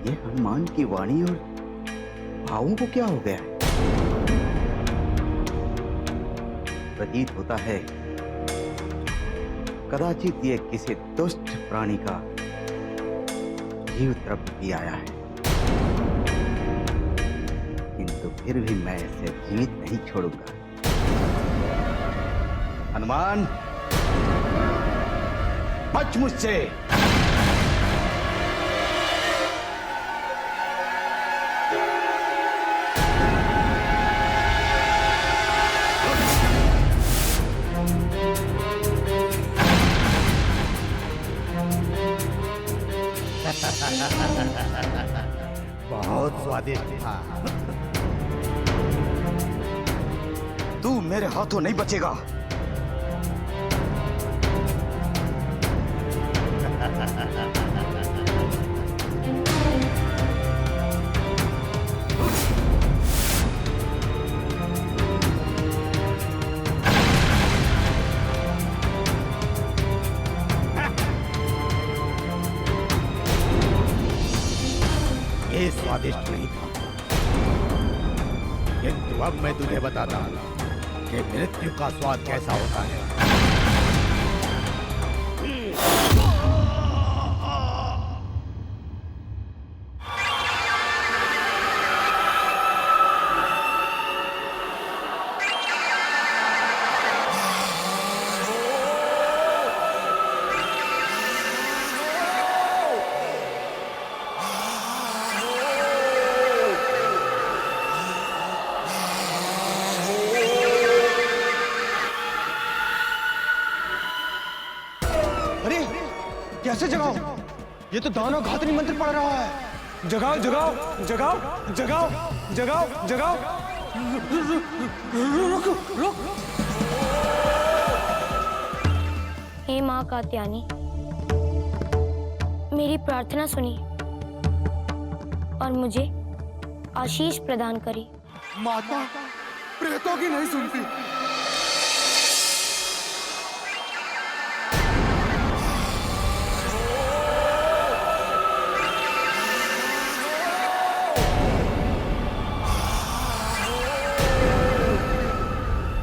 ये हनुमान की वाणी और भावों को क्या हो गया? प्रतीत होता है कदाचित ये किसी दुष्ट प्राणी का जीव तृप्त भी आया है, किंतु फिर भी मैं इसे जीवित नहीं छोड़ूंगा। हनुमान, बच मुझसे। बहुत स्वादिष्ट था। तू मेरे हाथों नहीं बचेगा। ये स्वादिष्ट नहीं था, किंतु अब मैं तुझे बताता हूं कि मृत्यु का स्वाद कैसा होता है। कैसे जगाओ? ये तो दानव घातनी मंत्र पढ़ रहा है। जगाओ जगाओ जगाओ जगाओ जगाओ जगाओ। रुक रुक। हे माँ कात्यायनी, मेरी प्रार्थना सुनी और मुझे आशीष प्रदान करी। माता प्रेतों की नहीं सुनती।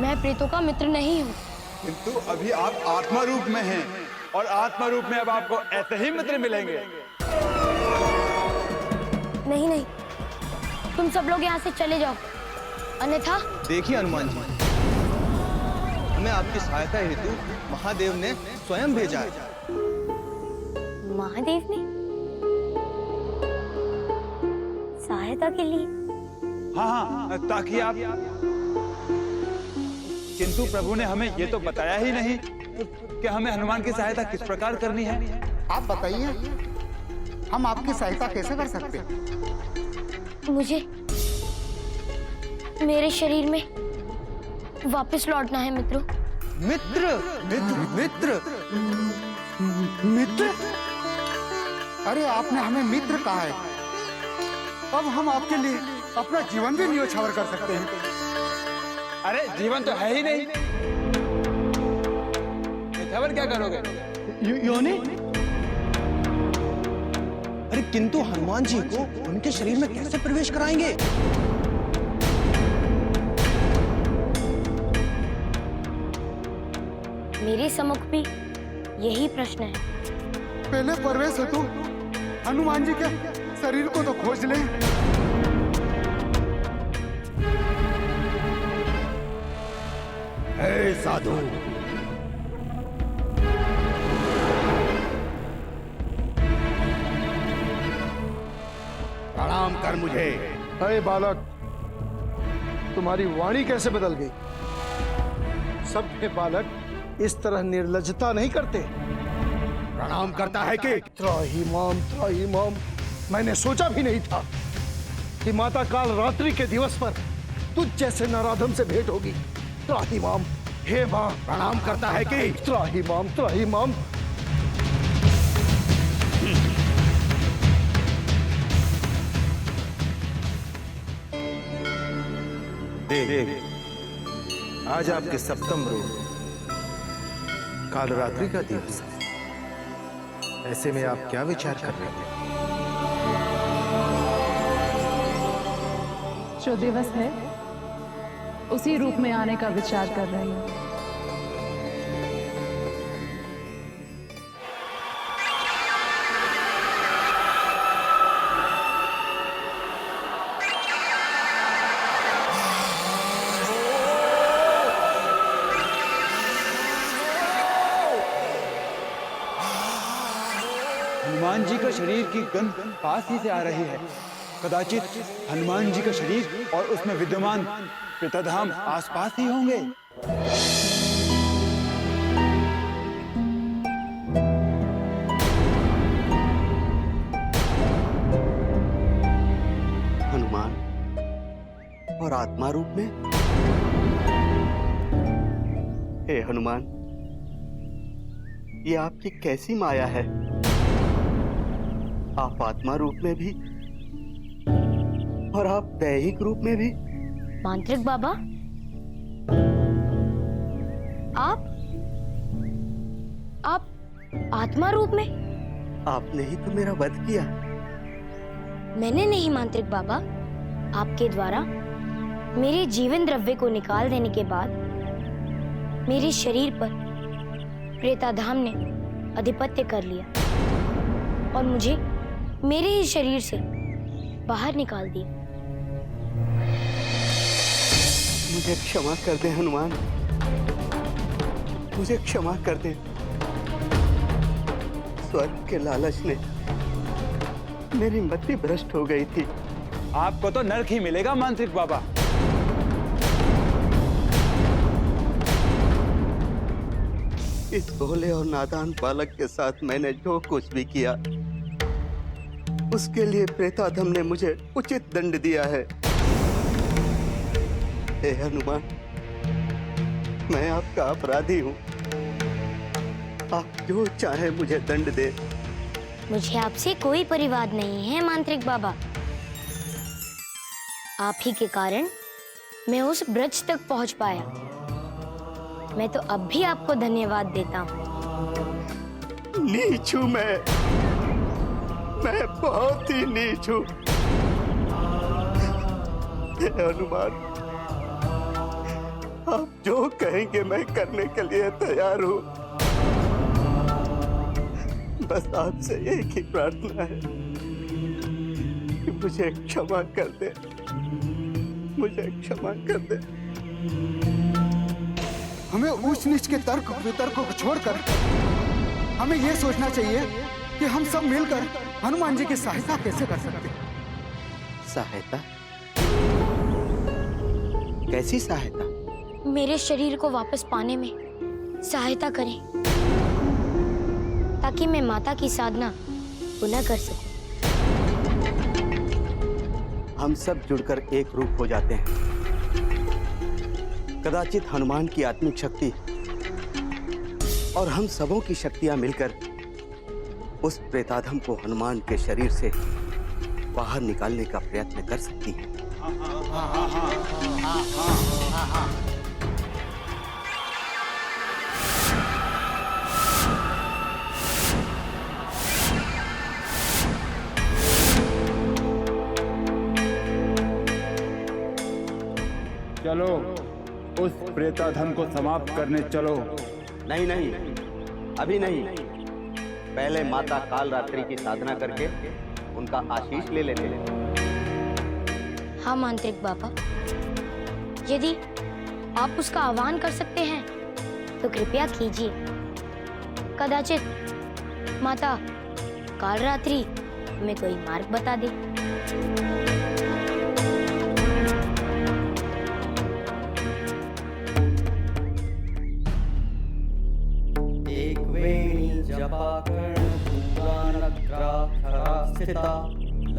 मैं प्रेतों का मित्र नहीं हूँ। किंतु अभी आप आत्मा रूप में हैं और आत्मा रूप में अब आपको ऐसे ही मित्र मिलेंगे। नहीं नहीं, तुम सब लोग यहाँ से चले जाओ, अन्यथा। देखिए हनुमान जी, हमें आपकी सहायता हेतु महादेव ने स्वयं भेजा है। महादेव ने सहायता के लिए? हाँ, ताकि आप। किंतु प्रभु ने हमें ये तो बताया ही नहीं कि हमें हनुमान की सहायता किस प्रकार करनी है। आप बताइए, हम आपकी सहायता कैसे कर सकते हैं? मुझे मेरे शरीर में वापस लौटना है मित्रों। मित्र मित्र मित्र मित्र? अरे आपने हमें मित्र कहा है, अब हम आपके लिए अपना जीवन भी न्योछावर कर सकते हैं। अरे जीवन तो है ही नहीं, न्योछावर क्या करोगे? योनि? अरे किंतु हनुमान जी को उनके शरीर में कैसे प्रवेश कराएंगे? मेरे सम्मुख भी यही प्रश्न है। पहले प्रवेश हेतु हनुमान जी के शरीर को तो खोज लें। हे साधु, प्रणाम कर मुझे। अरे बालक, तुम्हारी वाणी कैसे बदल गई? सब बालक इस तरह निर्लज्जता नहीं करते। प्रणाम करता है कि त्राहिमाम, मैंने सोचा भी नहीं था कि माता काल रात्रि के दिवस पर तुझ जैसे नराधम से भेंट होगी। त्राहिमाम, हे मां। प्रणाम करता है कि त्राहिमाम। देव, आज आपके सप्तम रूप काल रात्रि का दिवस है। ऐसे में आप क्या विचार कर रहे हैं? जो दिवस है उसी रूप में आने का विचार कर रही हूँ। हनुमान जी का शरीर की गंध पास ही से आ रही है। कदाचित हनुमान जी का शरीर और उसमें विद्यमान प्रेताधाम आसपास ही होंगे। हनुमान और आत्मा रूप में? हे हनुमान, ये आपकी कैसी माया है? आप आत्मा रूप में भी और आप दैहिक रूप में भी। मांत्रिक बाबा, आप आत्मा रूप में? आपने ही तो मेरा वध किया। मैंने नहीं मांत्रिक बाबा, आपके द्वारा मेरे जीवन द्रव्य को निकाल देने के बाद मेरे शरीर पर प्रेताधाम ने आधिपत्य कर लिया और मुझे मेरे ही शरीर से बाहर निकाल दिया। मुझे क्षमा कर दे हनुमान, मुझे क्षमा कर दे। स्वर्ग के लालच ने मेरी मति भ्रष्ट हो गई थी। आपको तो नरक ही मिलेगा मांत्रिक बाबा। इस भोले और नादान बालक के साथ मैंने जो कुछ भी किया, उसके लिए प्रेताधम ने मुझे उचित दंड दिया है। हे हनुमान, मैं आपका अपराधी हूँ। आप जो चाहे मुझे दंड दे। मुझे आपसे कोई परिवाद नहीं है मांत्रिक बाबा। आप ही के कारण मैं उस ब्रज तक पहुंच पाया। मैं तो अब भी आपको धन्यवाद देता हूँ। नीच हूँ मैं बहुत ही नीच हूँ। हे हनुमान, आप जो कहेंगे मैं करने के लिए तैयार हूँ। बस आपसे एक ही प्रार्थना है कि मुझे क्षमा कर दे, मुझे क्षमा कर दे। हमें ऊंच नीच के तर्क वितर्कों को छोड़कर हमें यह सोचना चाहिए कि हम सब मिलकर हनुमान जी की सहायता कैसे कर सकते हैं। सहायता? कैसी सहायता? मेरे शरीर को वापस पाने में सहायता करें ताकि मैं माता की साधना पुनः कर सकूं। हम सब जुड़कर एक रूप हो जाते हैं। कदाचित हनुमान की आत्मिक शक्ति और हम सबों की शक्तियां मिलकर उस प्रेताधम को हनुमान के शरीर से बाहर निकालने का प्रयत्न कर सकती है। चलो उस प्रेताधम को समाप्त करने चलो। नहीं नहीं, अभी नहीं। पहले माता कालरात्रि की साधना करके उनका आशीष ले लेते हैं। हाँ मांत्रिक बाबा, यदि आप उसका आह्वान कर सकते हैं तो कृपया कीजिए। कदाचित माता कालरात्रि हमें कोई मार्ग बता दे।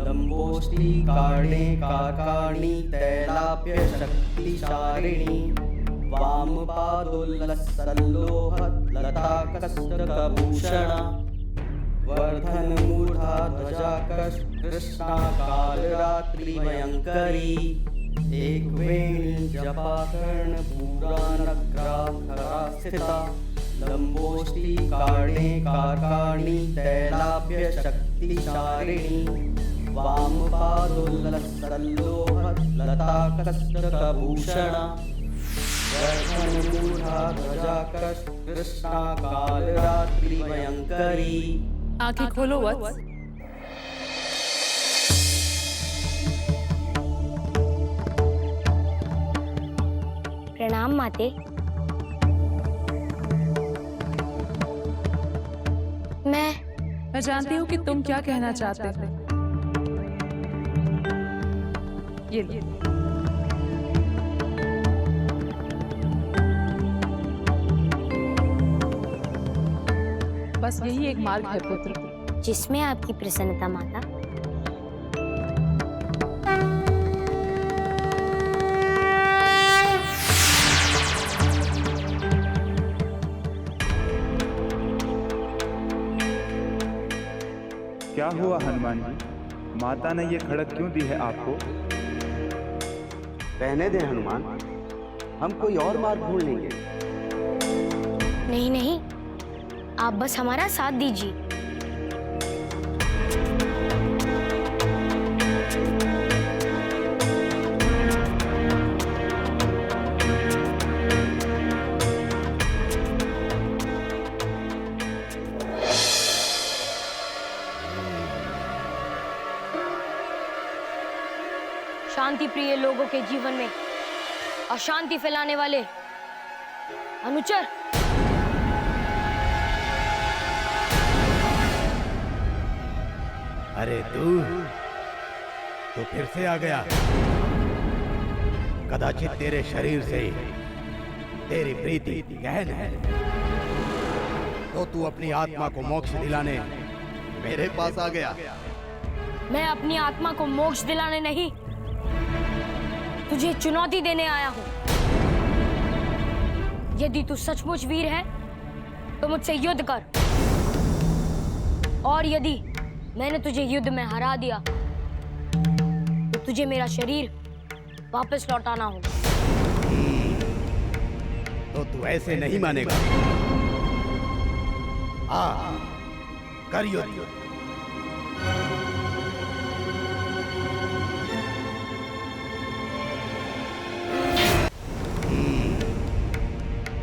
लंबोष्टी काणे काकाणी तैलाप्य शक्तिशारिणी वामपादोल्लसल्लोह लताकस्तकभूषणा वर्धनमूर्धा ध्वजा कृष्णा कालरात्रि भयंकरी एकवेणी जपाकर्ण पुराणग्राखरा स्थिता लंबोष्टी काणे काकाणी तैलाप्य शक्तिशारिणी वामपादोल्लसल्लोह लताकस्तकभूषण गर्भमूढ़ा ध्वजाकश कृष्णा कालरात्रि भयंकरी। आंखें खोलो वत्स। प्रणाम माते। मैं जानती हूँ कि तुम क्या कहना चाहते थे। ये लो। बस यही एक मार्ग है पुत्र, जिसमें आपकी प्रसन्नता माता। क्या हुआ हनुमान जी, माता ने ये खड़क क्यों दी है आपको? रहने दें हनुमान, हम कोई और मार्ग ढूंढ लेंगे। नहीं नहीं, आप बस हमारा साथ दीजिए। शांति प्रिय लोगों के जीवन में अशांति फैलाने वाले अनुचर, अरे तू तो फिर से आ गया। कदाचित तेरे शरीर से तेरी प्रीति गहन है, तो तू अपनी आत्मा को मोक्ष दिलाने मेरे पास आ गया। मैं अपनी आत्मा को मोक्ष दिलाने नहीं, तुझे चुनौती देने आया हूं। यदि तू सचमुच वीर है तो मुझसे युद्ध कर, और यदि मैंने तुझे युद्ध में हरा दिया तो तुझे मेरा शरीर वापस लौटाना होगा। तो तू ऐसे नहीं मानेगा। आ, कर युद्ध।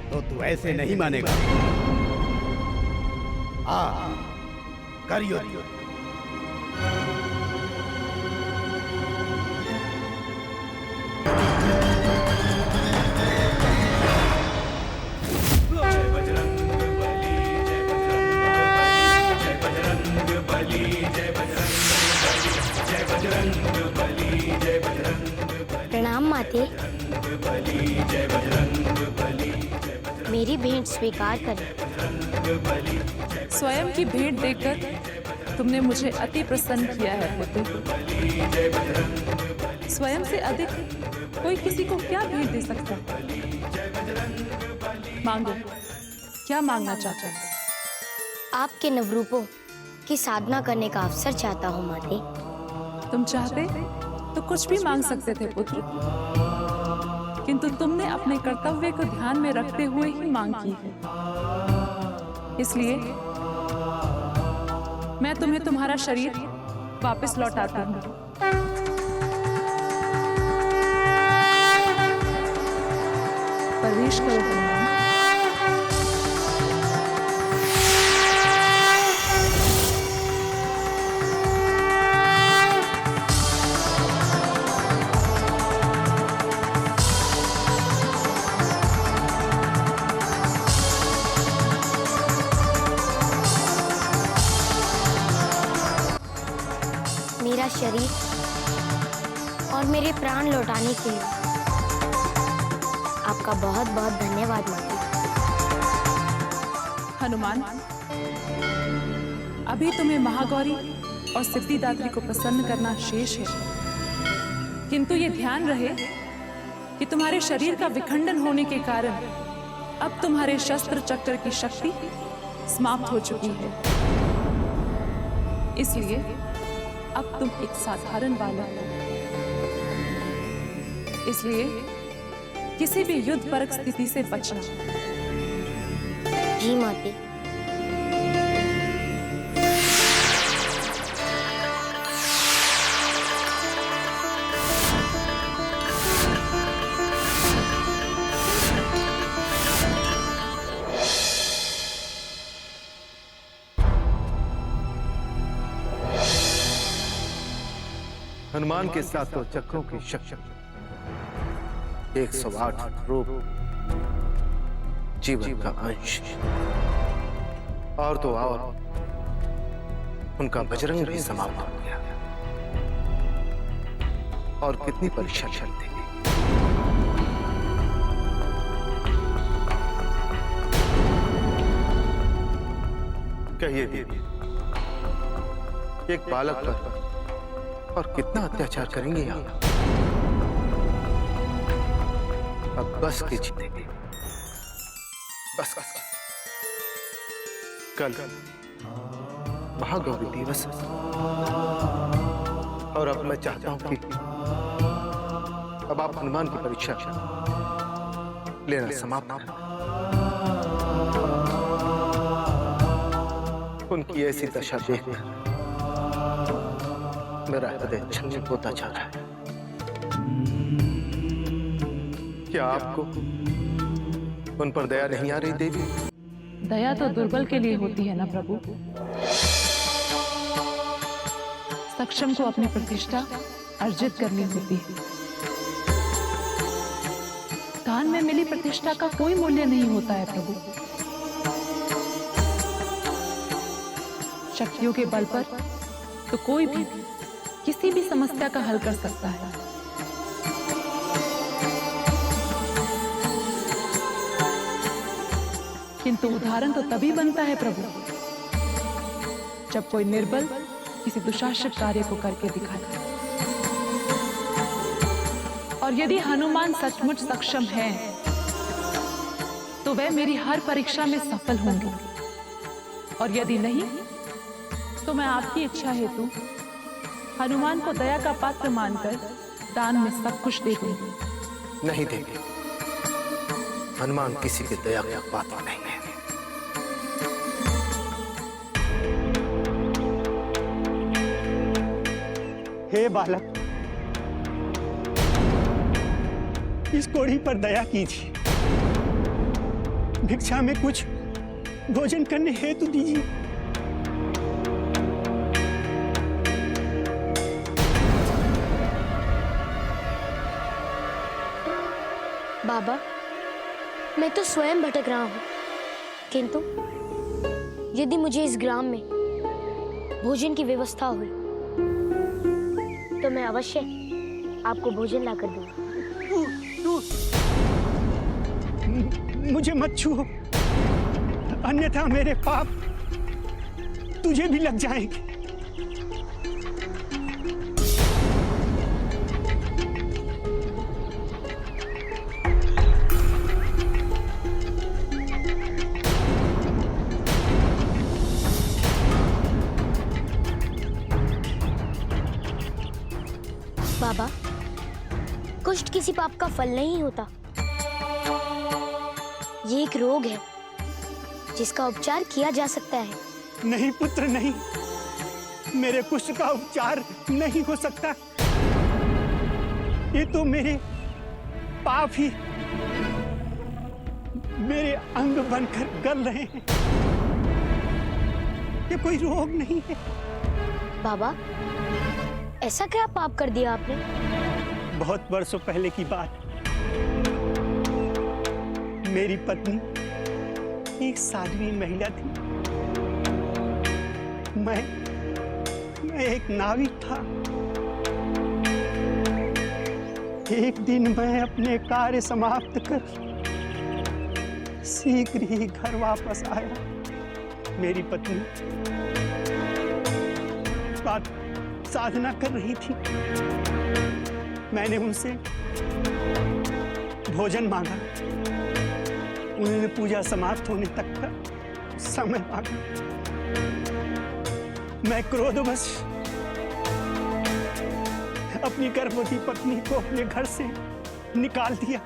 तो तू ऐसे नहीं मानेगा। आ, कर युद्ध। प्रणाम माते। मेरी भेंट स्वीकार करें। स्वयं की भेंट देकर तुमने मुझे अति प्रसन्न किया है पुत्र। स्वयं से अधिक कोई किसी को क्या भेंट दे सकता है? मांगो, क्या मांगना चाहते हो? आपके नवरूपों की साधना करने का अवसर चाहता हूँ माते। तुम चाहते तो कुछ भी मांग सकते थे पुत्र, किंतु तुमने अपने कर्तव्य को ध्यान में रखते हुए ही मांग की है। इसलिए मैं तुम्हें तुम्हारा शरीर वापस लौटाता हूँ। प्रवेश करो हनुमान। मेरा शरीर और मेरे प्राण लौटाने के लिए आपका बहुत बहुत धन्यवाद माता। हनुमान, अभी तुम्हें महागौरी और सिद्धिदात्री को प्रसन्न करना शेष है, किंतु ये ध्यान रहे कि तुम्हारे शरीर का विखंडन होने के कारण अब तुम्हारे शस्त्र चक्र की शक्ति समाप्त हो चुकी है। इसलिए अब तुम एक साधारण बालक हो। इसलिए किसी भी युद्ध परक स्थिति से बचना। जी माते। हनुमान के सातों चक्रों की शक्ति, 108 रूप, जीवन का अंश, और तो और उनका बजरंग भी समाप्त हो गया। और कितनी परीक्षा चलती है। कहिए दीदी, एक बालक पर और कितना अत्याचार करेंगे आप? अब बस कीजिए, बस। कल महागौरी दिवस है, और अब मैं चाहता हूं कि अब आप हनुमान की परीक्षा लेना समाप्त करें। उनकी ऐसी दशा देखकर मेरा हृदय छलनी होता जा रहा है। क्या आपको उन पर दया नहीं आ रही देवी? दया तो दुर्बल के लिए होती है ना प्रभु। सक्षम को अपनी प्रतिष्ठा अर्जित करनी होती है। दान में मिली प्रतिष्ठा का कोई मूल्य नहीं होता है प्रभु। शक्तियों के बल पर तो कोई भी किसी भी समस्या का हल कर सकता है। किंतु उदाहरण तो तभी बनता है प्रभु, जब कोई निर्बल किसी दुशासक कार्य को करके दिखाए। और यदि हनुमान सचमुच सक्षम है, तो वह मेरी हर परीक्षा में सफल होंगे। और यदि नहीं, तो मैं आपकी इच्छा हेतु हनुमान को दया का पात्र मानकर दान में सब कुछ दे दूंगी। नहीं देंगे, हनुमान किसी के दया का पात्र नहीं है। हे बालक, इस कोढ़ी पर दया कीजिए। भिक्षा में कुछ भोजन करने हेतु दीजिए। बाबा, मैं तो स्वयं भटक रहा हूँ, किंतु यदि मुझे इस ग्राम में भोजन की व्यवस्था हुई, तो मैं अवश्य आपको भोजन लाकर दूंगा। मुझे मत छुओ, अन्यथा मेरे पाप तुझे भी लग जाएंगे। बाबा, कुष्ठ किसी पाप का फल नहीं होता। ये एक रोग है जिसका उपचार किया जा सकता है। नहीं पुत्र, नहीं, मेरे कुष्ठ का उपचार नहीं हो सकता। ये तो मेरे पाप ही मेरे अंग बनकर गल रहे हैं। ये कोई रोग नहीं है। बाबा, ऐसा क्या पाप कर दिया आपने? बहुत वर्षों पहले की बात। मेरी पत्नी एक साध्वी महिला थी। मैं एक नाविक था। एक दिन मैं अपने कार्य समाप्त कर शीघ्र ही घर वापस आया। मेरी पत्नी साधना कर रही थी। मैंने उनसे भोजन मांगा। उन्होंने पूजा समाप्त होने तक का समय मांगा। मैं क्रोधवश अपनी गर्भवती पत्नी को अपने घर से निकाल दिया।